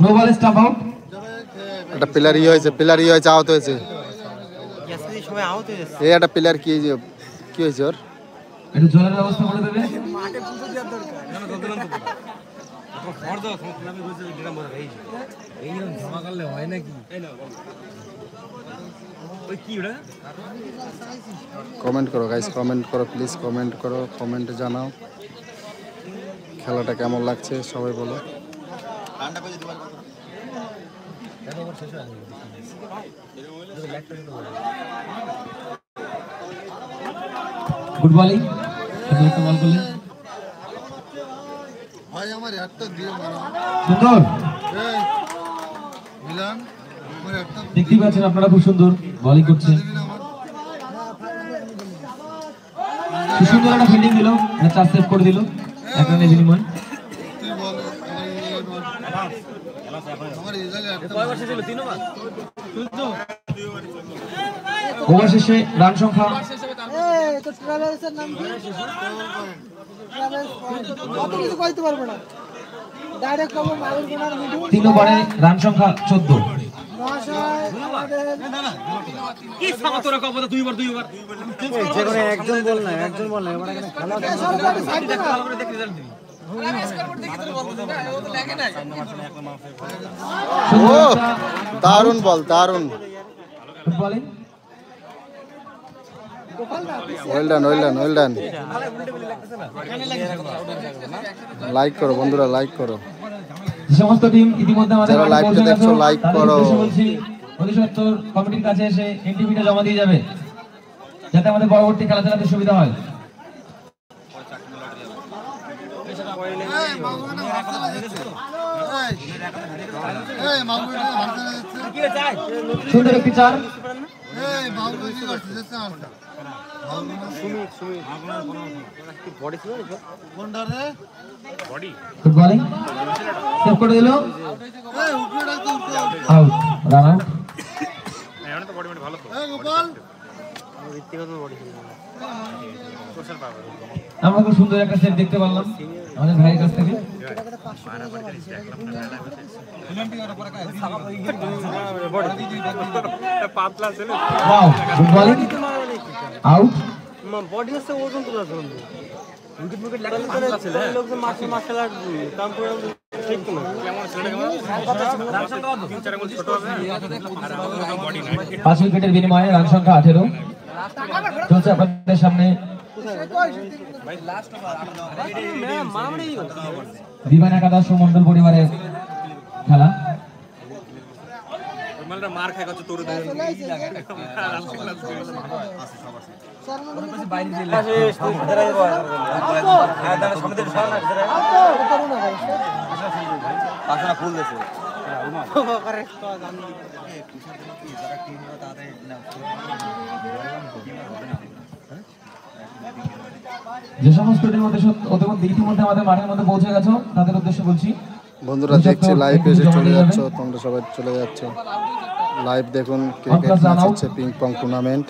No ball stump out. একটা player player হয়েছে আহত হয়েছে। সবাই আহত হয়েছে। এই একটা প্লেয়ার কি হয়েছে ওর? একটু জলের ব্যবস্থা করে দেবে। মাঠে পুজো দেওয়ার দরকার। কমেন্ট করো গাইস, কমেন্ট করো প্লিজ, কমেন্ট করো, কমেন্টে জানাও খেলাটা কেমন লাগছে সবাই বলো। গুড বলিং, একটা বল করলেন ভাই আমার একটা দিয়ে মারা সুন্দর। এই মিলান আমার একটা দেখতে পাচ্ছেন আপনারা খুব সুন্দর বলিং করছে। খুব সুন্দর একটা ফিল্ডিং দিল, একটা চার সেভ করে দিল এক রানের বিনিময়ে। তুই বল আমার রেজাল্ট একটা কয় বছর ছিল? 3 ওভার। ওভার শেষে রান সংখ্যা এই তো ট্রাভেলসের নাম কি? ট্রাভেলস কত কিছু কইতে পারবো না। ডাইরেক্ট কব মালুর কোনার মিডু 3 ওভারে রান সংখ্যা 14। মহাশয় আমাদের কি সামা তোরা কব 2 ওভার 2 ওভার। যে করে একজন বল না এবারে এখানে খেলা সরকারি সাইড না ভালো করে দেখে রেজাল্ট দিবি। ও দারুণ বল, দারুণ। Good bowling. Well done, well done, well done. Like করো বন্ধুরা, লাইক করো। যে সমস্ত টিম ইতিমধ্যে আমাদের যারা মাঠে live টা পৌঁছে দেখছো, গেছে, like তাদের করো। উদ্দেশ্যে বলছি অধিসত্তর কমিটির কাছে এসে এনটিভিটা জমা দিয়ে যাবে, যাতে আমাদের পরবর্তী খেলা চালাতে সুবিধা হয়। সুন্দর একটি চার। গুড বলিং, সেভ করে দিল, আউট, রান আউট। আমরা খুব সুন্দর একটা সেভ দেখতে পারলাম আমাদের ভাইয়ের কাছ থেকে। Wow, good bowling, out. Body আছে ওজন তো আছে উইকেট উইকেট লাগলে তো লোকজন মার্শাল আর্ট কাম করে ঠিক তো না কেমন ছেলেটা কেমন তিন চার আঙ্গুল ছোট হবে আর আমার বডি নাই। 5 উইকেটের বিনিময়ে রান সংখ্যা 18 চলছে আপনাদের সামনে। বিমান একাদশ ও মন্ডল পরিবারের খেলা। মার খায় কত তোর ফুল দিয়েছে যে সমস্ত টিম ইতিমধ্যে আমাদের মাঠের মধ্যে পৌঁছে গেছো তাদের উদ্দেশ্যে বলছি বন্ধুরা দেখছি লাইভ এসে চলে যাচ্ছ, তোমরা সবাই চলে যাচ্ছ লাইভ দেখুন। ক্রিকেট ম্যাচ হচ্ছে, ping pong tournament.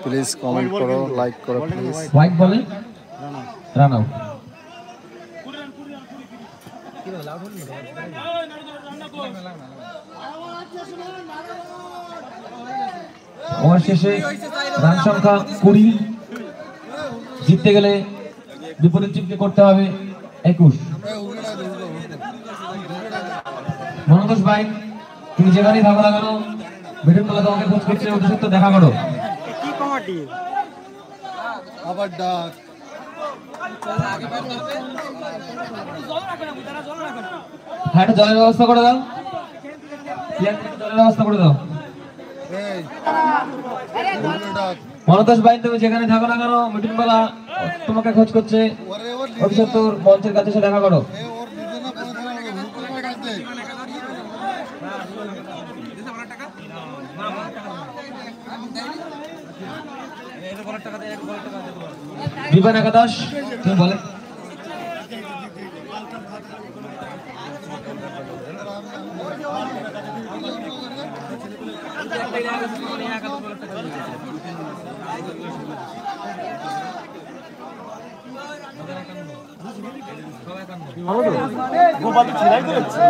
Please comment করো, লাইক করো প্লিজ। হোয়াইট বলে রান আউট। ওভার শেষে রান সংখ্যা 20। জিততে গেলে বিপরীত টিমকে করতে হবে 21। মনোজ ভাই, তুমি যেখানেই থাকো না কেন, বেটন বলে তোমাকে খোঁজ করছে, অতিসত্ব দেখা করো। কি কমাটি আবার ডাক হ্যাঁ, একটা জলের ব্যবস্থা করে দাও, জলের ব্যবস্থা করে দাও। মনোজ ভাই, তুমি যেখানে থাকো না কেন, মিঠুন বলা তোমাকে খোঁজ করছে, অতিসত্ব মঞ্চের কাছে এসে দেখা করো। বিমান একাদশ তুমি বলে গোপাল ছিলাই করেছে।